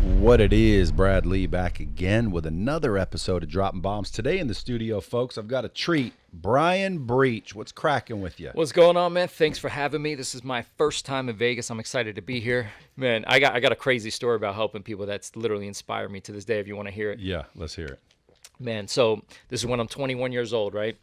What it is, Brad Lee back again with another episode of Dropping Bombs. Today in the studio, folks, I've got a treat. Brian Breach, what's cracking with you? What's going on, man? Thanks for having me. This is my first time in Vegas. I'm excited to be here. Man, I got a crazy story about helping people that's literally inspired me to this day if you want to hear it. Yeah, let's hear it. Man, so this is when I'm 21 years old, right?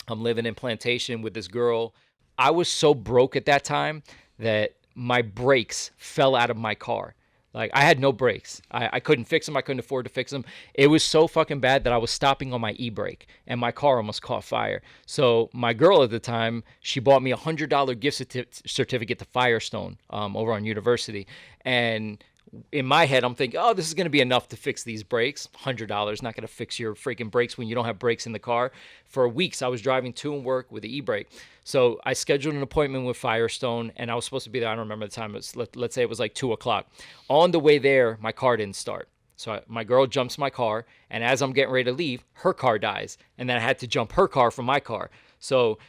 I'm living in Plantation with this girl. I was so broke at that time that my brakes fell out of my car. Like, I had no brakes. I couldn't fix them. I couldn't afford to fix them. It was so fucking bad that I was stopping on my e-brake, and my car almost caught fire. So my girl at the time, she bought me a $100 gift certificate to Firestone over on University. And in my head, I'm thinking, oh, this is going to be enough to fix these brakes. $100, not going to fix your freaking brakes when you don't have brakes in the car. For weeks, I was driving to and work with the e-brake. So I scheduled an appointment with Firestone, and I was supposed to be there. I don't remember the time. It was, let's say it was like 2 o'clock. On the way there, my car didn't start. So my girl jumps my car, and as I'm getting ready to leave, her car dies. And then I had to jump her car from my car. So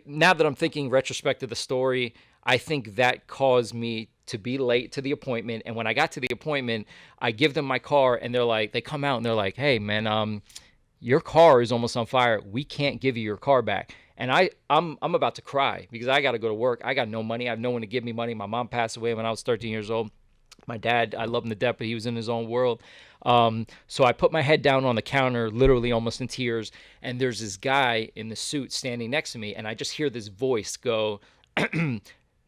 now that I'm thinking retrospect to the story, I think that caused me to be late to the appointment. And when I got to the appointment, I give them my car, and they come out and they're like, hey man, your car is almost on fire. We can't give you your car back. And I'm about to cry because I got to go to work. I got no money. I have no one to give me money. My mom passed away when I was 13 years old. My dad, I love him to death, but he was in his own world. So I put my head down on the counter, literally almost in tears. And there's this guy in the suit standing next to me. And I just hear this voice go,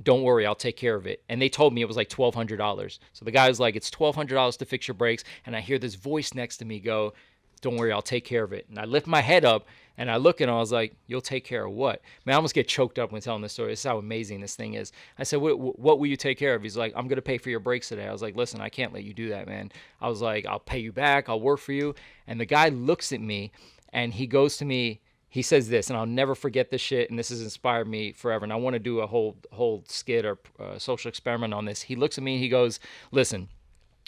don't worry, I'll take care of it. And they told me it was like $1,200. So the guy was like, it's $1,200 to fix your brakes. And I hear this voice next to me go, don't worry, I'll take care of it. And I lift my head up and I look, and I was like, you'll take care of what? Man, I almost get choked up when telling this story. This is how amazing this thing is. I said, what will you take care of? He's like, I'm going to pay for your brakes today. I was like, listen, I can't let you do that, man. I was like, I'll pay you back. I'll work for you. And the guy looks at me and he goes to me, he says this, and I'll never forget this shit, and this has inspired me forever. And I want to do a whole skit or social experiment on this. He looks at me and he goes, listen,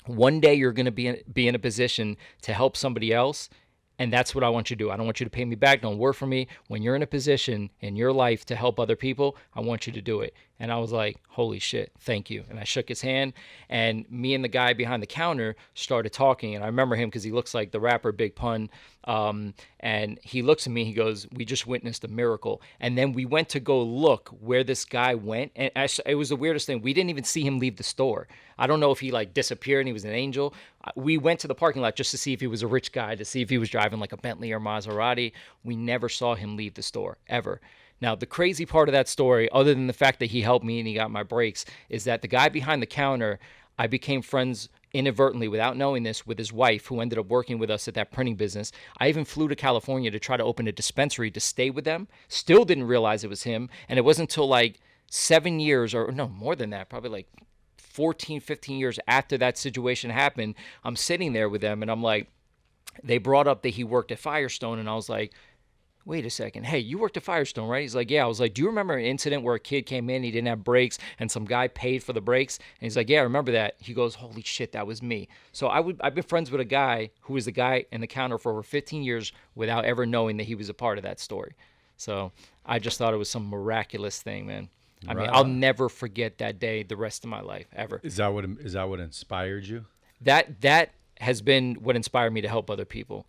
one day you're going to be in a position to help somebody else, and that's what I want you to do. I don't want you to pay me back. Don't work for me. When you're in a position in your life to help other people, I want you to do it. And I was like, holy shit, thank you. And I shook his hand, and me and the guy behind the counter started talking. And I remember him because he looks like the rapper Big Pun. And he looks at me, he goes, we just witnessed a miracle. And then we went to go look where this guy went. And it was the weirdest thing. We didn't even see him leave the store. I don't know if he like disappeared and he was an angel. We went to the parking lot just to see if he was a rich guy, to see if he was driving like a Bentley or Maserati. We never saw him leave the store, ever. Now, the crazy part of that story, other than the fact that he helped me and he got my brakes, is that the guy behind the counter, I became friends inadvertently, without knowing this, with his wife, who ended up working with us at that printing business. I even flew to California to try to open a dispensary to stay with them. Still didn't realize it was him. And it wasn't until like 7 years, or no, more than that, probably like 14, 15 years after that situation happened, I'm sitting there with them and I'm like, they brought up that he worked at Firestone, and I was like, wait a second. Hey, you worked at Firestone, right? He's like, yeah. I was like, do you remember an incident where a kid came in, he didn't have brakes, and some guy paid for the brakes? And he's like, yeah, I remember that. He goes, holy shit, that was me. So I've been friends with a guy who was the guy in the counter for over 15 years without ever knowing that he was a part of that story. So I just thought it was some miraculous thing, man. I mean, I'll never forget that day the rest of my life, ever. Is that what inspired you? That has been what inspired me to help other people.